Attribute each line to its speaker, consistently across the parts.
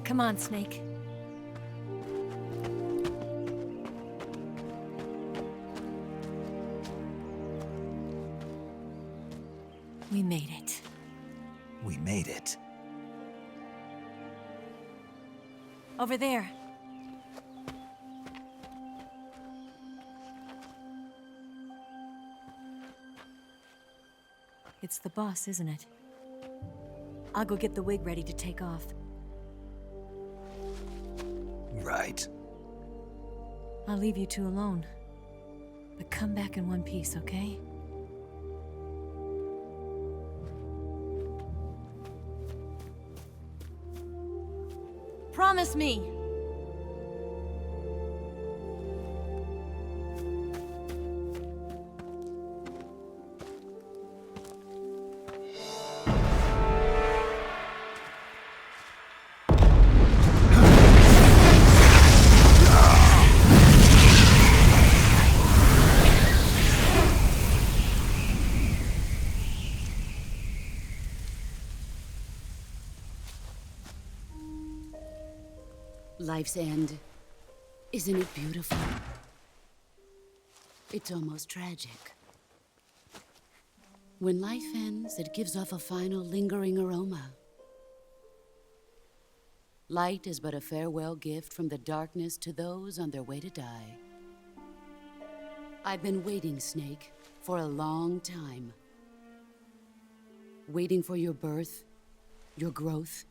Speaker 1: Come on, Snake. We made it.
Speaker 2: We made it.
Speaker 1: Over there. It's the boss, isn't it? I'll go get the wig ready to take off.
Speaker 2: Right.
Speaker 1: I'll leave you two alone. But come back in one piece, okay? Promise me!
Speaker 3: Life's end. Isn't it beautiful? It's almost tragic. When life ends, it gives off a final lingering aroma. Light is but a farewell gift from the darkness to those on their way to die. I've been waiting, Snake, for a long time. Waiting for your birth, your growth,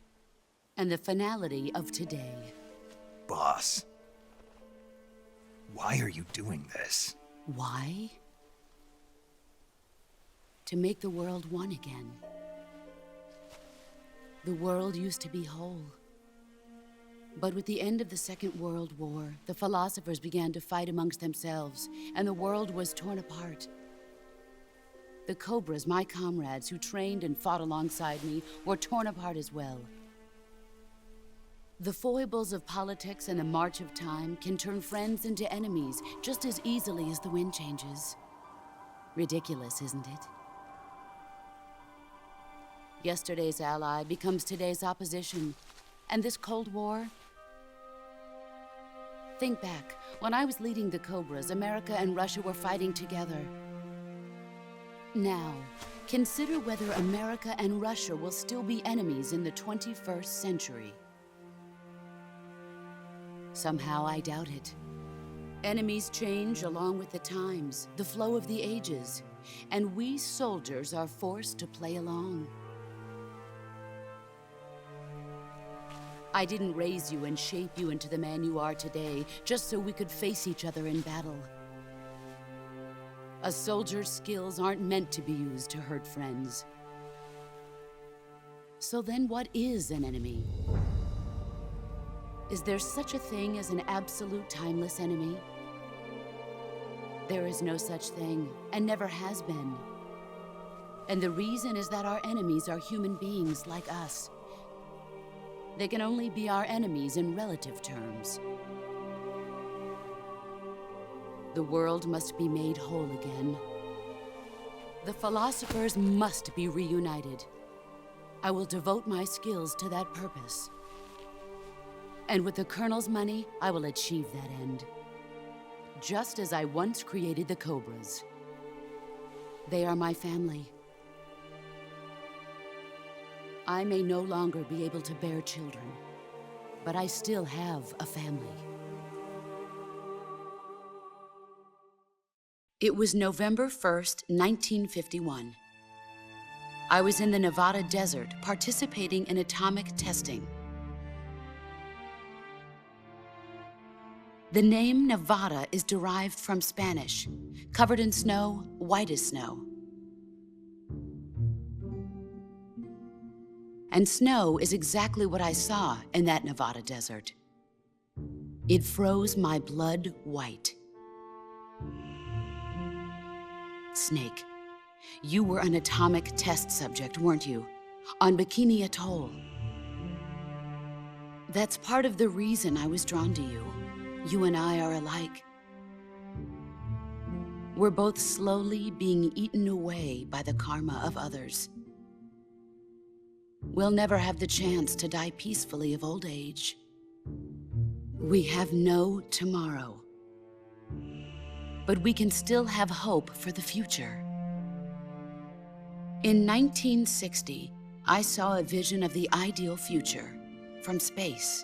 Speaker 3: and the finality of today.
Speaker 2: Boss. Why are you doing this?
Speaker 3: Why? To make the world one again. The world used to be whole. But with the end of the Second World War, the philosophers began to fight amongst themselves, and the world was torn apart. The Cobras, my comrades who trained and fought alongside me, were torn apart as well. The foibles of politics and the march of time can turn friends into enemies just as easily as the wind changes. Ridiculous, isn't it? Yesterday's ally becomes today's opposition. And this Cold War? Think back. When I was leading the Cobras, America and Russia were fighting together. Now, consider whether America and Russia will still be enemies in the 21st century. Somehow I doubt it. Enemies change along with the times, the flow of the ages, and we soldiers are forced to play along. I didn't raise you and shape you into the man you are today just so we could face each other in battle. A soldier's skills aren't meant to be used to hurt friends. So then what is an enemy? Is there such a thing as an absolute timeless enemy? There is no such thing, and never has been. And the reason is that our enemies are human beings like us. They can only be our enemies in relative terms. The world must be made whole again. The philosophers must be reunited. I will devote my skills to that purpose. And with the Colonel's money, I will achieve that end. Just as I once created the Cobras. They are my family. I may no longer be able to bear children, but I still have a family. It was November 1st, 1951. I was in the Nevada desert participating in atomic testing. The name Nevada is derived from Spanish, covered in snow, white as snow. And snow is exactly what I saw in that Nevada desert. It froze my blood white. Snake, you were an atomic test subject, weren't you? On Bikini Atoll. That's part of the reason I was drawn to you. You and I are alike. We're both slowly being eaten away by the karma of others. we'll never have the chance to die peacefully of old age. We have no tomorrow. But we can still have hope for the future. In 1960, I saw a vision of the ideal future from space.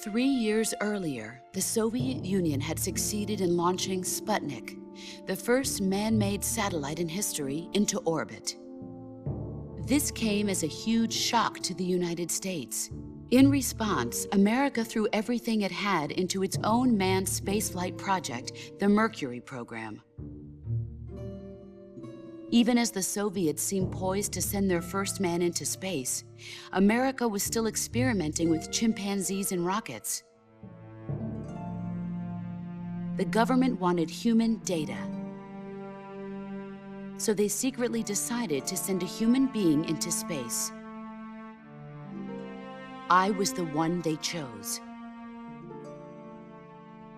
Speaker 3: 3 years earlier, the Soviet Union had succeeded in launching Sputnik, the first man-made satellite in history, into orbit. This came as a huge shock to the United States. In response, America threw everything it had into its own manned spaceflight project, the Mercury program. Even as the Soviets seemed poised to send their first man into space, America was still experimenting with chimpanzees and rockets. The government wanted human data. So they secretly decided to send a human being into space. I was the one they chose.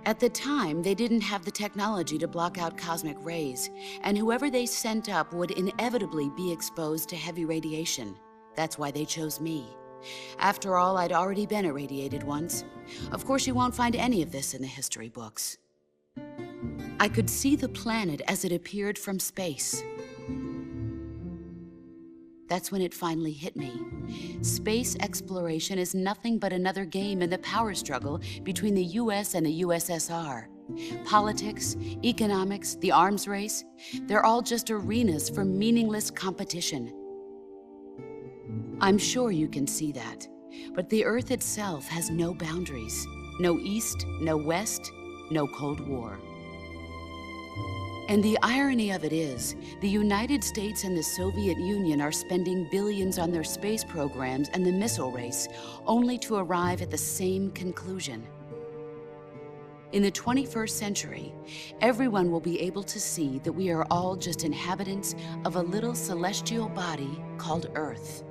Speaker 3: At the time, they didn't have the technology to block out cosmic rays, and whoever they sent up would inevitably be exposed to heavy radiation. That's why they chose me. After all, I'd already been irradiated once. Of course, you won't find any of this in the history books. I could see the planet as it appeared from space. That's when it finally hit me. Space exploration is nothing but another game in the power struggle between the US and the USSR. Politics, economics, the arms race, they're all just arenas for meaningless competition. I'm sure you can see that, but the Earth itself has no boundaries. No East, no West, no Cold War. And the irony of it is, the United States and the Soviet Union are spending billions on their space programs and the missile race, only to arrive at the same conclusion. In the 21st century, everyone will be able to see that we are all just inhabitants of a little celestial body called Earth.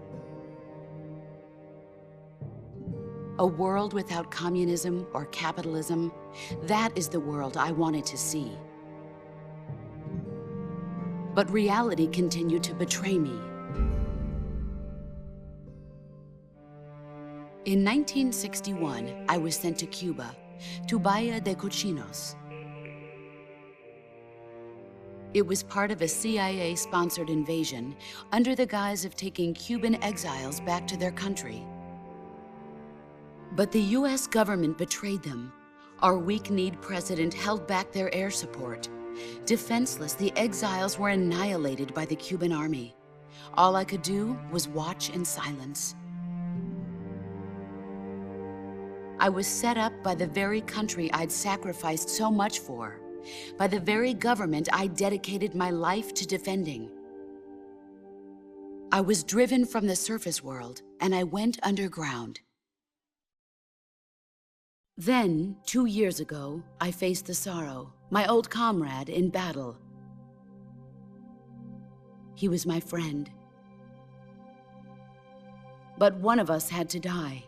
Speaker 3: A world without communism or capitalism, that is the world I wanted to see. But reality continued to betray me. In 1961, I was sent to Cuba, to Bahia de Cochinos. It was part of a CIA-sponsored invasion under the guise of taking Cuban exiles back to their country. But the US government betrayed them. Our weak-kneed president held back their air support. Defenseless, the exiles were annihilated by the Cuban army. All I could do was watch in silence. I was set up by the very country I'd sacrificed so much for, by the very government I dedicated my life to defending. I was driven from the surface world, and I went underground. Then, 2 years ago, I faced the sorrow, my old comrade in battle. He was my friend. But one of us had to die.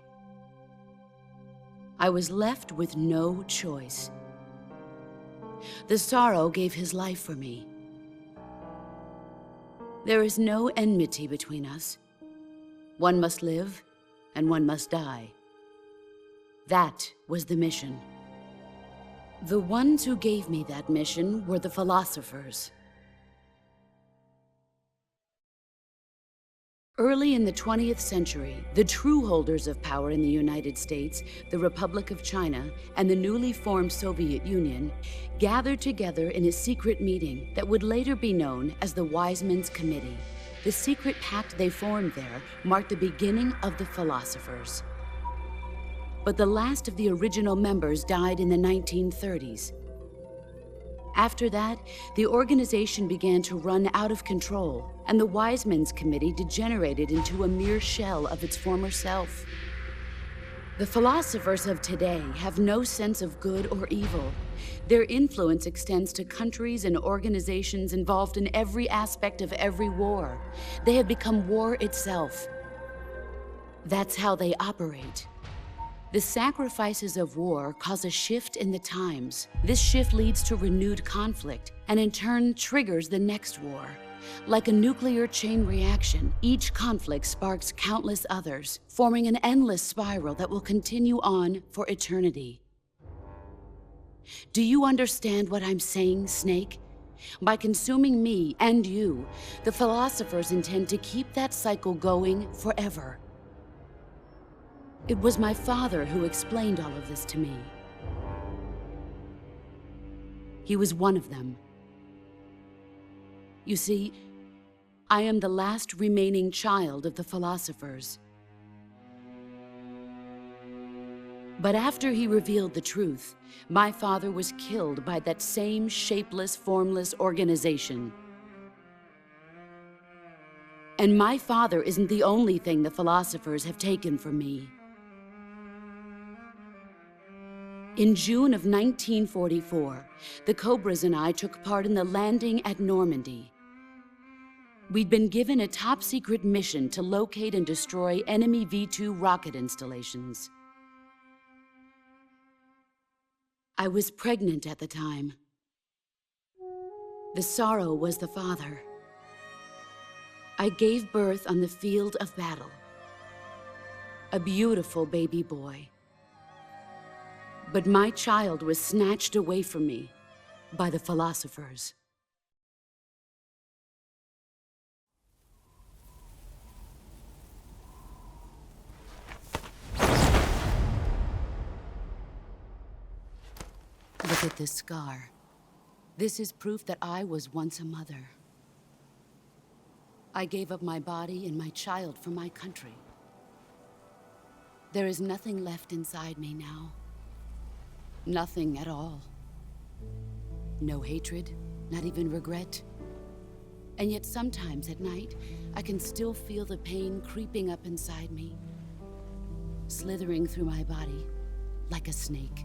Speaker 3: I was left with no choice. The sorrow gave his life for me. There is no enmity between us. One must live, and one must die. That was the mission. The ones who gave me that mission were the philosophers. Early in the 20th century, the true holders of power in the United States, the Republic of China, and the newly formed Soviet Union gathered together in a secret meeting that would later be known as the Wise Men's Committee. The secret pact they formed there marked the beginning of the philosophers. But the last of the original members died in the 1930s. After that, the organization began to run out of control, and the Wise Men's Committee degenerated into a mere shell of its former self. The philosophers of today have no sense of good or evil. Their influence extends to countries and organizations involved in every aspect of every war. They have become war itself. That's how they operate. The sacrifices of war cause a shift in the times. This shift leads to renewed conflict, and in turn triggers the next war. Like a nuclear chain reaction, each conflict sparks countless others, forming an endless spiral that will continue on for eternity. Do you understand what I'm saying, Snake? By consuming me and you, the philosophers intend to keep that cycle going forever. It was my father who explained all of this to me. He was one of them. You see, I am the last remaining child of the philosophers. But after he revealed the truth, my father was killed by that same shapeless, formless organization. And my father isn't the only thing the philosophers have taken from me. In June of 1944, the Cobras and I took part in the landing at Normandy. We'd been given a top-secret mission to locate and destroy enemy V-2 rocket installations. I was pregnant at the time. The sorrow was the father. I gave birth on the field of battle. A beautiful baby boy. But my child was snatched away from me by the philosophers. Look at this scar. This is proof that I was once a mother. I gave up my body and my child for my country. There is nothing left inside me now. Nothing at all. No hatred, not even regret. And yet sometimes at night, I can still feel the pain creeping up inside me, slithering through my body like a snake.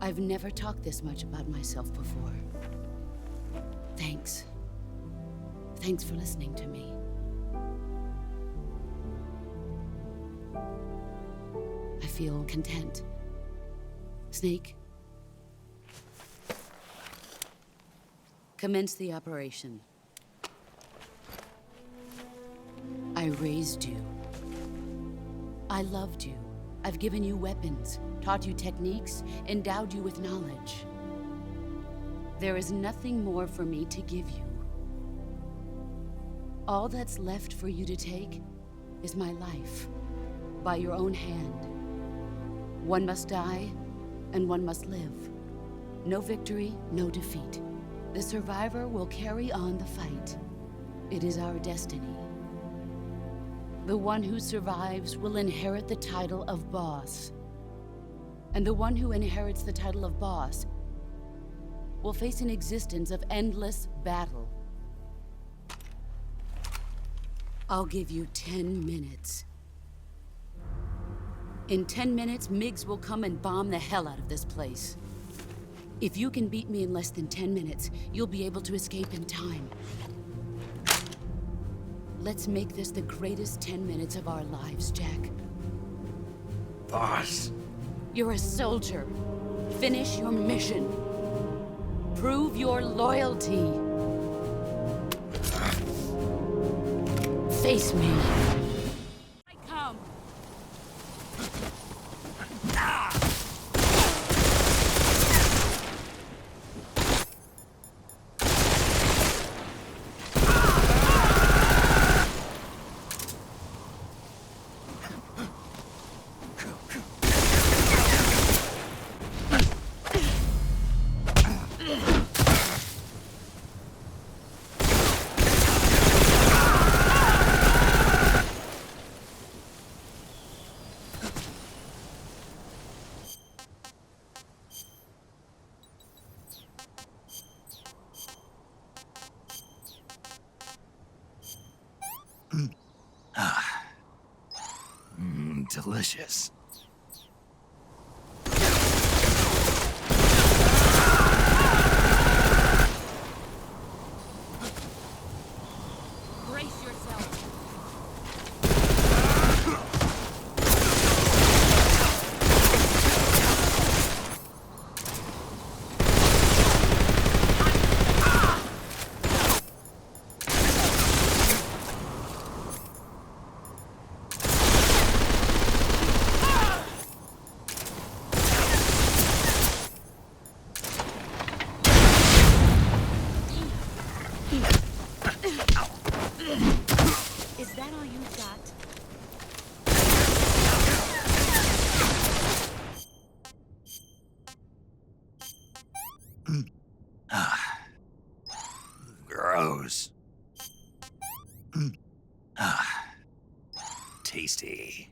Speaker 3: I've never talked this much about myself before. Thanks. Thanks for listening to me. I feel content. Snake, commence the operation. I raised you. I loved you. I've given you weapons, taught you techniques, endowed you with knowledge. There is nothing more for me to give you. All that's left for you to take is my life, by your own hand. One must die, and one must live. No victory, no defeat. The survivor will carry on the fight. It is our destiny. The one who survives will inherit the title of boss. And the one who inherits the title of boss will face an existence of endless battle. I'll give you 10 minutes. In 10 minutes, MiGs will come and bomb the hell out of this place. If you can beat me in less than 10 minutes, you'll be able to escape in time. Let's make this the greatest 10 minutes of our lives, Jack.
Speaker 2: Boss.
Speaker 3: You're a soldier. Finish your mission. Prove your loyalty. Face me. I come.
Speaker 2: Delicious.
Speaker 3: Brace yourself. that all you've got?
Speaker 2: Ah. Gross. Ah. Tasty.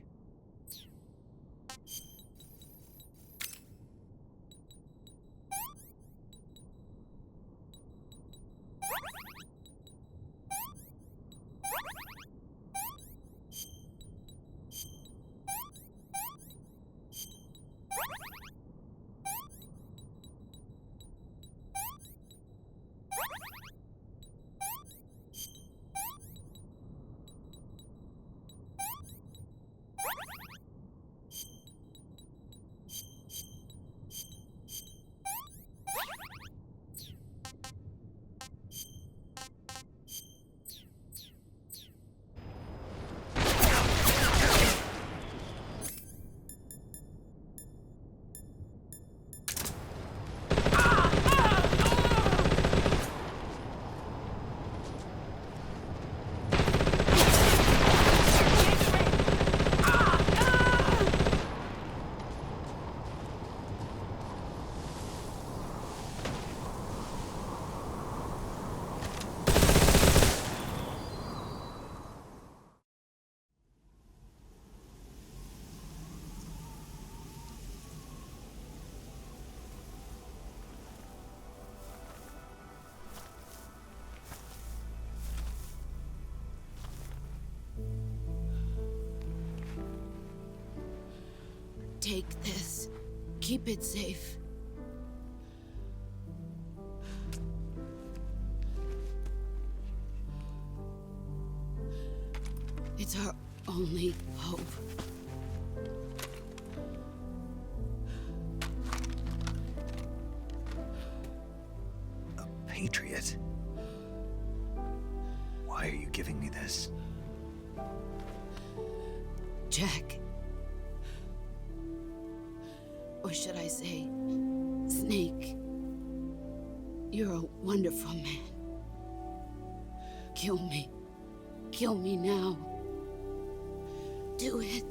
Speaker 3: Take this. Keep it safe. It's our only hope.
Speaker 2: A patriot? Why are you giving me this?
Speaker 3: Jack. Or should I say, Snake? You're a wonderful man. Kill me. Kill me now. Do it.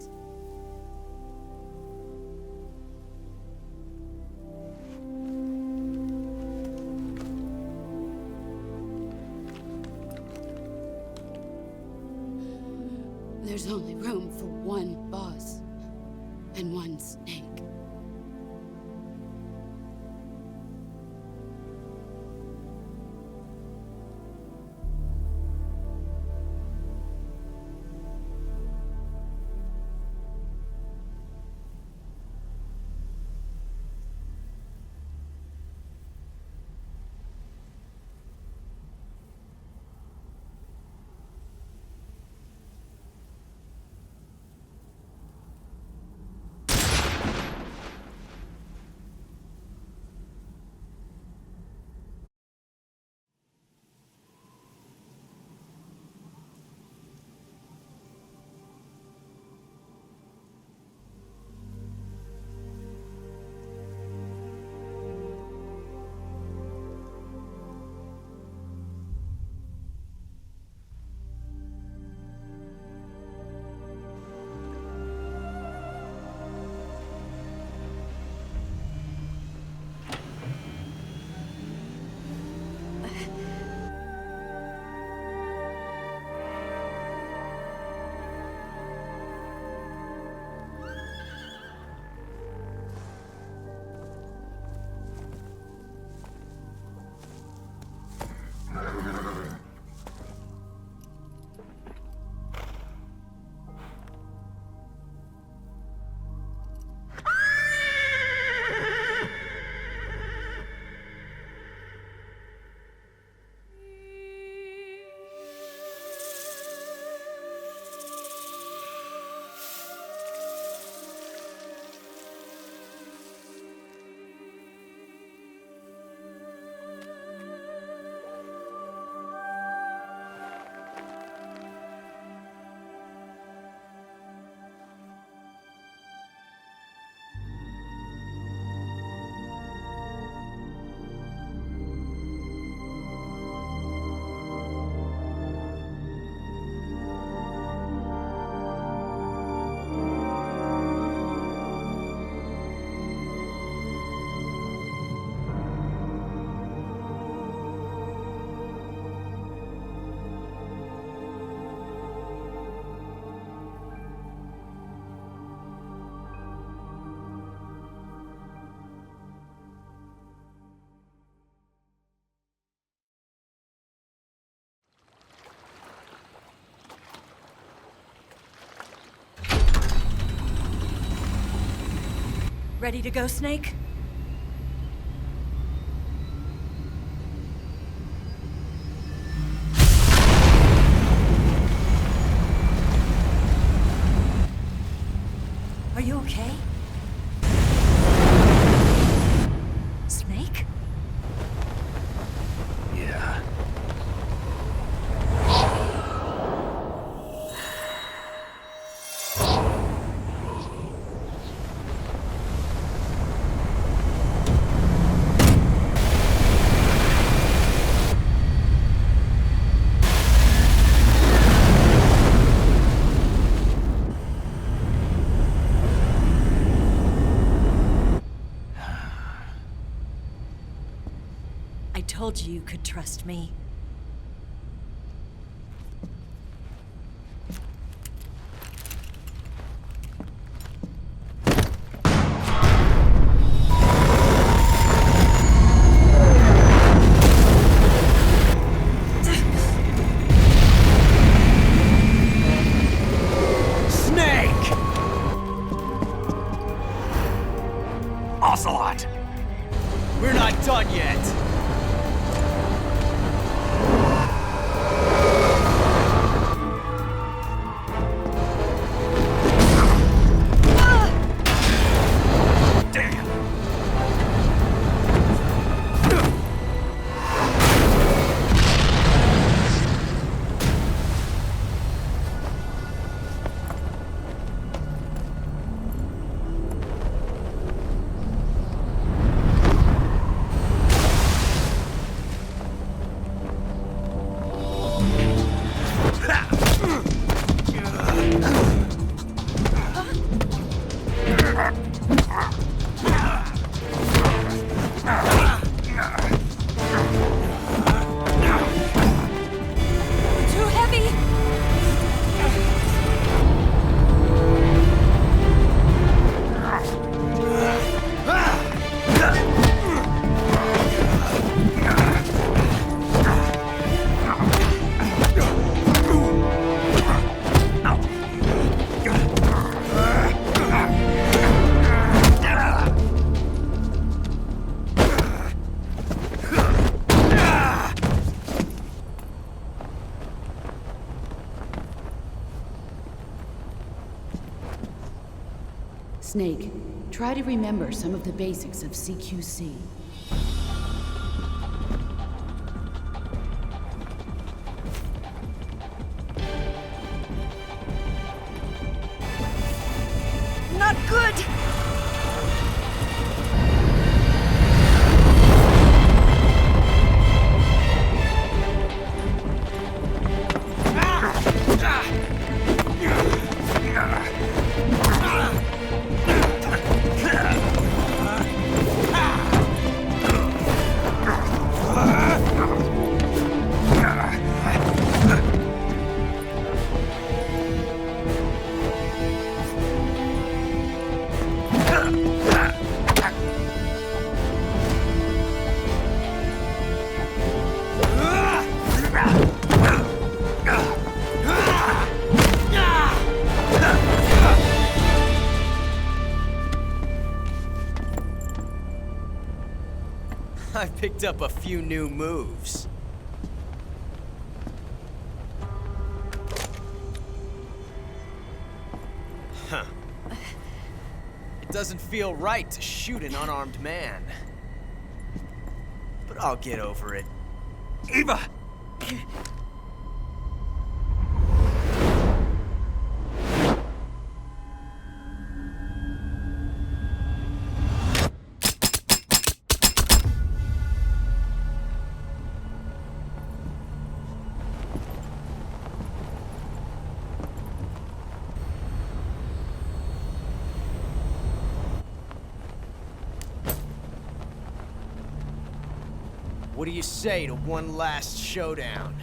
Speaker 3: There's only room for one boss and one Snake.
Speaker 1: Ready to go, Snake? Are you okay? Snake?
Speaker 2: Yeah.
Speaker 1: I told you you could trust me.
Speaker 2: Snake! Ocelot!
Speaker 4: We're not done yet!
Speaker 2: Damn!
Speaker 1: Too heavy!
Speaker 3: Snake, try to remember some of the basics of CQC.
Speaker 1: Not good!
Speaker 4: I've picked up a few new moves. Huh. It doesn't feel right to shoot an unarmed man. But I'll get over it.
Speaker 2: Eva!
Speaker 4: What do you say to one last showdown?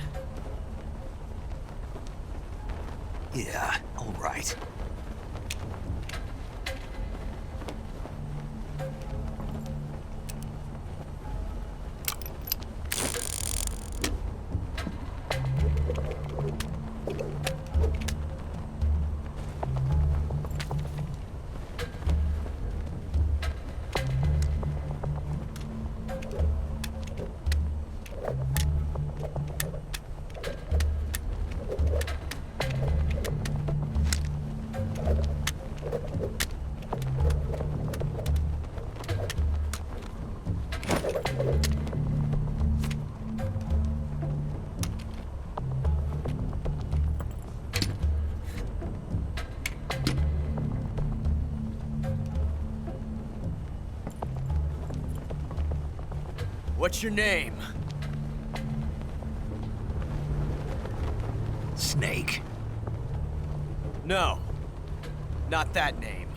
Speaker 2: Yeah, all right.
Speaker 4: What's your name?
Speaker 2: Snake.
Speaker 4: No. Not that name.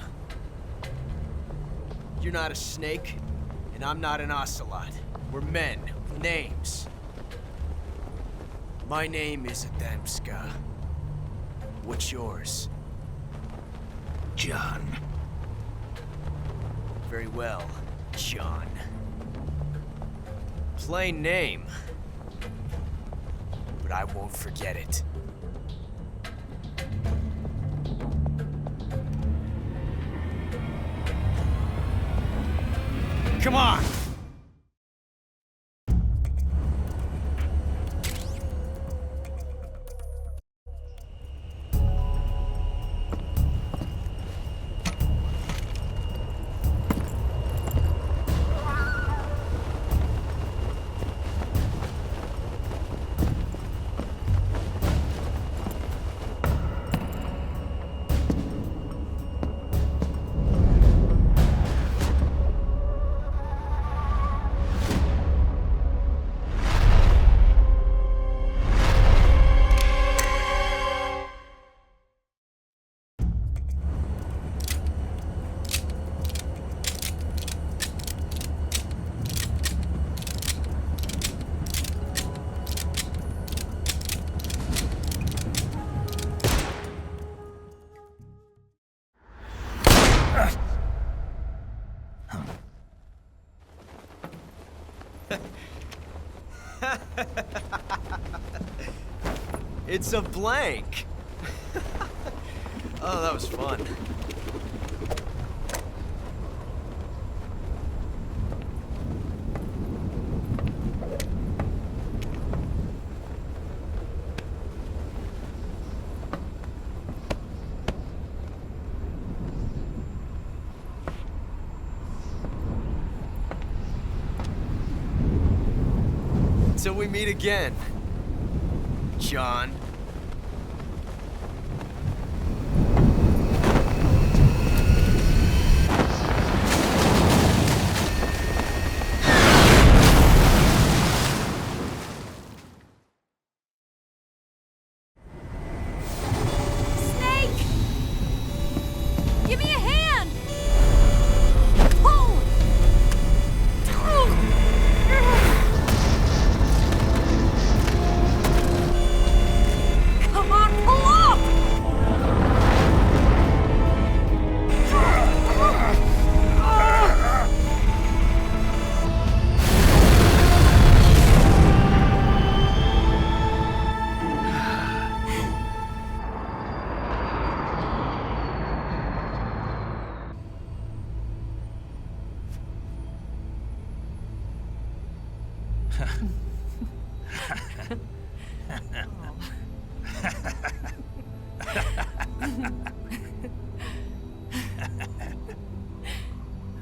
Speaker 4: You're not a snake, and I'm not an ocelot. We're men with names. My name is Adamska. What's yours?
Speaker 2: John.
Speaker 4: Very well, John. Plain name. But I won't forget it. Come on! It's a blank. Oh, that was fun. Until we meet again, John.
Speaker 1: Snake! Give me a hand! Pull! Come on, pull up!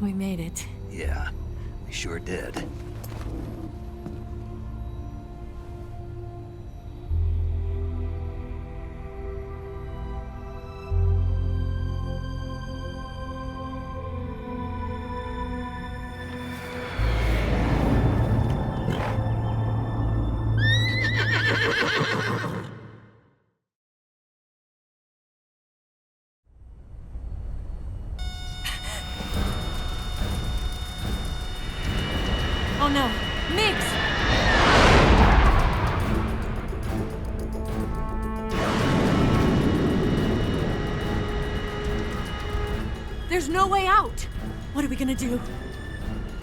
Speaker 1: We made it.
Speaker 2: Yeah, we sure did.
Speaker 1: Oh no, Migs! There's no way out! What are we gonna do?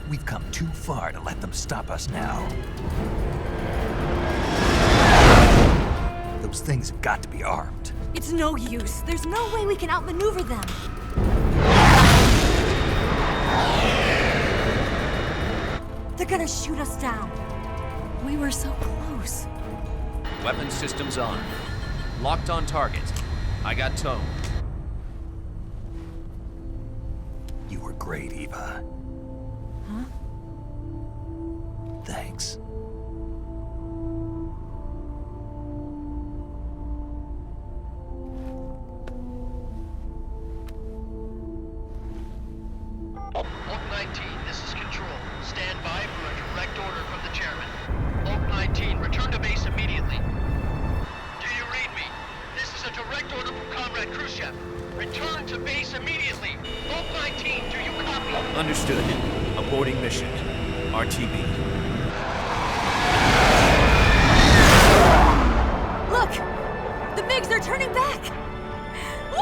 Speaker 2: We've come too far to let them stop us now. Those things have got to be armed.
Speaker 1: It's no use. There's no way we can outmaneuver them. They're gonna shoot us down. We were so close.
Speaker 5: Weapon systems on. Locked on target. I got towed.
Speaker 2: You were great, Eva.
Speaker 1: Huh?
Speaker 2: Thanks.
Speaker 6: Hulk 19, this is Control. Stand by for a direct order from
Speaker 5: Understood. Aborting mission. RTB.
Speaker 1: Look! The MiGs, they're turning back! Woo!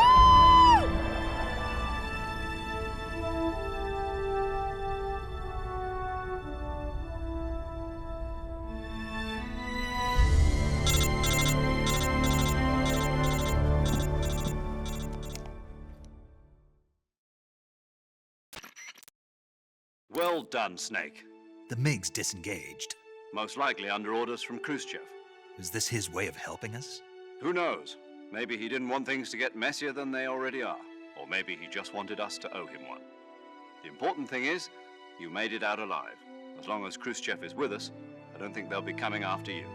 Speaker 6: Well done, Snake.
Speaker 2: The MiGs disengaged.
Speaker 6: Most likely under orders from Khrushchev.
Speaker 2: Is this his way of helping us?
Speaker 6: Who knows? Maybe he didn't want things to get messier than they already are. Or maybe he just wanted us to owe him one. The important thing is, you made it out alive. As long as Khrushchev is with us, I don't think they'll be coming after you.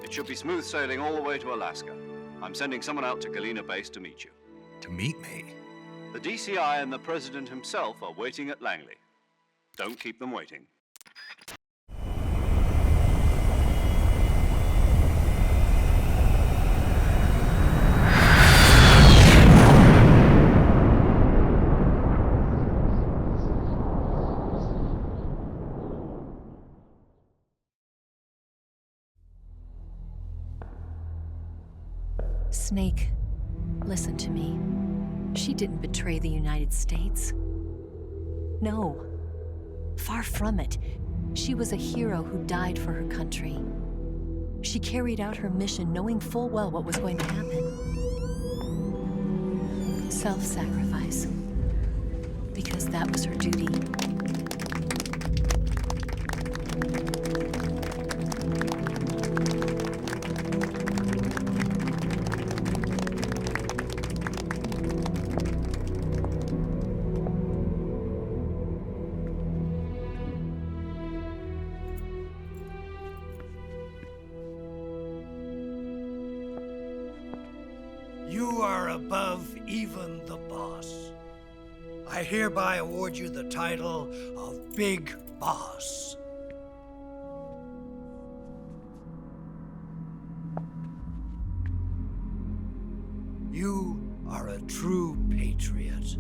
Speaker 6: It should be smooth sailing all the way to Alaska. I'm sending someone out to Galena Base to meet you.
Speaker 2: To meet me?
Speaker 6: The DCI and the President himself are waiting at Langley. Don't keep them waiting.
Speaker 1: Snake, listen to me. She didn't betray the United States. No. Far from it. She was a hero who died for her country. She carried out her mission knowing full well what was going to happen. Self-sacrifice. Because that was her duty.
Speaker 7: You are above even the boss. I hereby award you the title of Big Boss. You are a true patriot.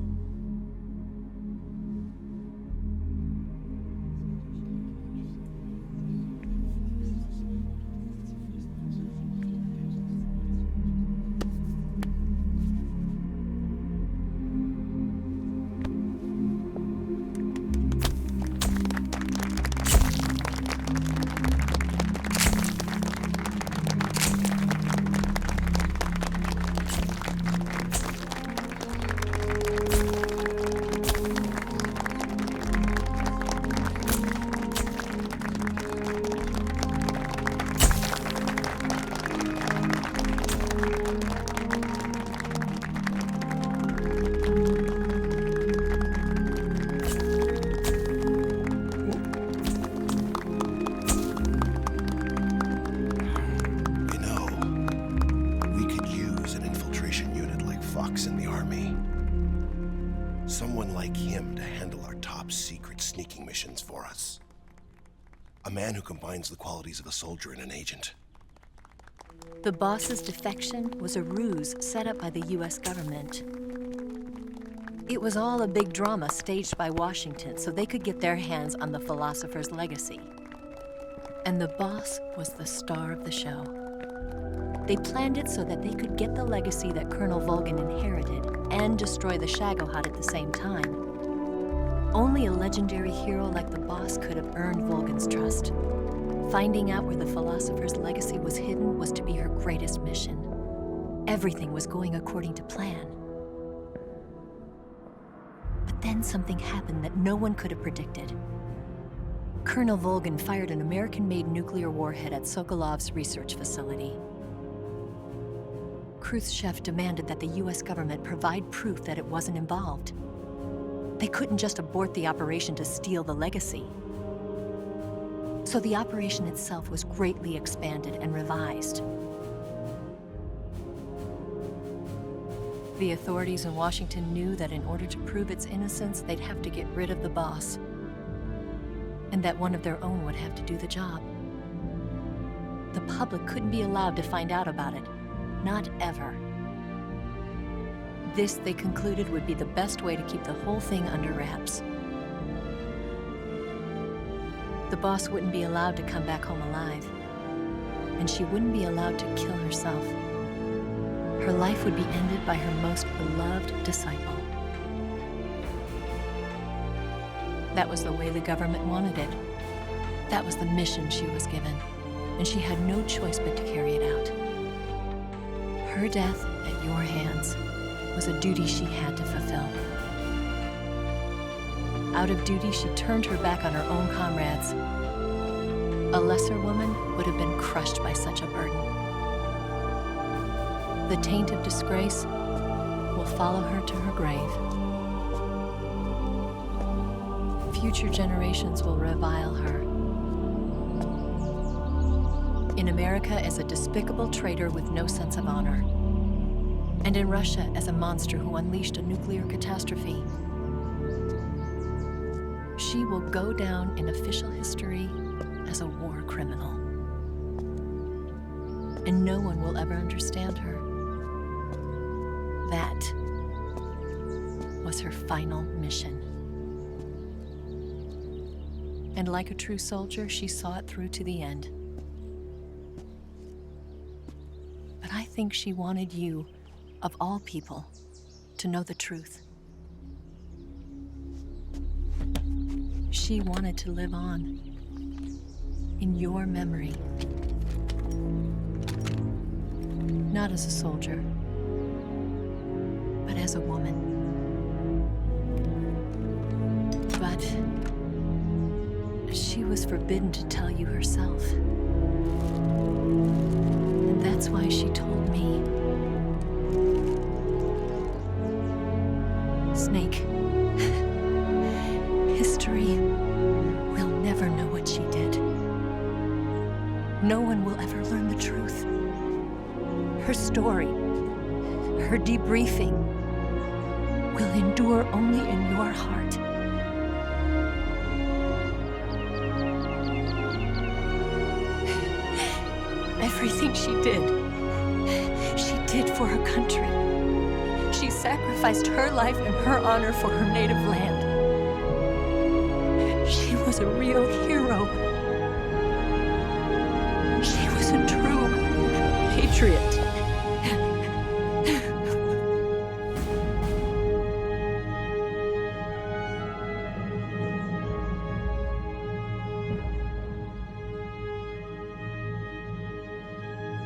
Speaker 8: in the Army. Someone like him to handle our top secret sneaking missions for us. A man who combines the qualities of a soldier and an agent.
Speaker 1: The boss's defection was a ruse set up by the US government. It was all a big drama staged by Washington so they could get their hands on the philosopher's legacy. And the boss was the star of the show. They planned it so that they could get the legacy that Colonel Volgin inherited and destroy the Shagohod at the same time. Only a legendary hero like the boss could have earned Volgin's trust. Finding out where the philosopher's legacy was hidden was to be her greatest mission. Everything was going according to plan. But then something happened that no one could have predicted. Colonel Volgin fired an American-made nuclear warhead at Sokolov's research facility. Khrushchev demanded that the US government provide proof that it wasn't involved. They couldn't just abort the operation to steal the legacy. So the operation itself was greatly expanded and revised. The authorities in Washington knew that in order to prove its innocence, they'd have to get rid of the boss, and that one of their own would have to do the job. The public couldn't be allowed to find out about it, not ever. This, they concluded, would be the best way to keep the whole thing under wraps. The boss wouldn't be allowed to come back home alive, and she wouldn't be allowed to kill herself. Her life would be ended by her most beloved disciple. That was the way the government wanted it. That was the mission she was given, and she had no choice but to carry it out. Her death at your hands was a duty she had to fulfill. Out of duty, she turned her back on her own comrades. A lesser woman would have been crushed by such a burden. The taint of disgrace will follow her to her grave. Future generations will revile her. In America as a despicable traitor with no sense of honor. And in Russia as a monster who unleashed a nuclear catastrophe. She will go down in official history as a war criminal. And no one will ever understand her. That was her final mission. And like a true soldier, she saw it through to the end. But I think she wanted you, of all people, to know the truth. She wanted to live on in your memory. Not as a soldier, but as a woman. But she was forbidden to tell you herself. And that's why she told me. Snake, history will never know what she did. No one will ever learn the truth. Her story, her debriefing, will endure only in your heart. Everything she did for her country. She sacrificed her life and her honor for her native land. She was a real hero. She was a true patriot.